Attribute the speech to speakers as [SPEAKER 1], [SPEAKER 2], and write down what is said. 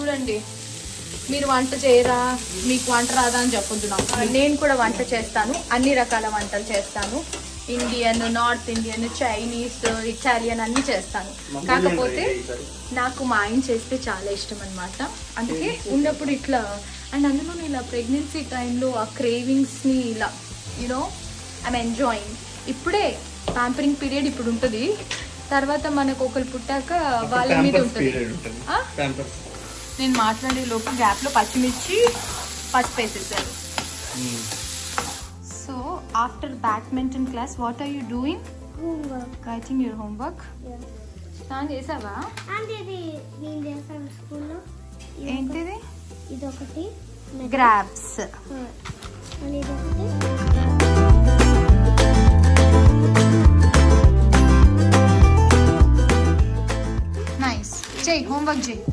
[SPEAKER 1] చూడండి, మీరు వంట చేయరా, మీకు వంట రాదా అని చెప్పొద్దు నాకు. నేను కూడా వంట చేస్తాను, అన్ని రకాల వంటలు చేస్తాను. Indian, north Indian, Chinese, Italian అన్నీ చేస్తాను. కాకపోతే నాకు మా ఆయన చేస్తే చాలా ఇష్టం అనమాట. అందుకే ఉన్నప్పుడు ఇట్లా, అండ్ అందులో ఇలా ప్రెగ్నెన్సీ టైంలో ఆ క్రేవింగ్స్ని ఇలా యూనో ఐఎమ్ ఎంజాయింగ్. ఇప్పుడే ప్యాంపరింగ్ పీరియడ్ ఇప్పుడు ఉంటుంది, తర్వాత మనకు ఒకరు పుట్టాక వాళ్ళ మీద ఉంటుంది. నేను మాట్లాడే లోపు గ్యాప్లో పచ్చిమిర్చి, పసుపు వేసేసారు. So after badminton class what are you doing?
[SPEAKER 2] Homework.
[SPEAKER 1] Writing your homework.
[SPEAKER 2] Yeah.
[SPEAKER 1] స్నానం చేసావా?
[SPEAKER 2] And ఇది నేను చేసాను స్కూల్లో.
[SPEAKER 1] ఏంటిది?
[SPEAKER 2] ఇదొకటి.
[SPEAKER 1] గ్రాబ్స్.
[SPEAKER 2] మళ్ళీ ఇదొకటి.
[SPEAKER 1] నైస్. చెయ్యి, హోంవర్క్ చెయ్యి.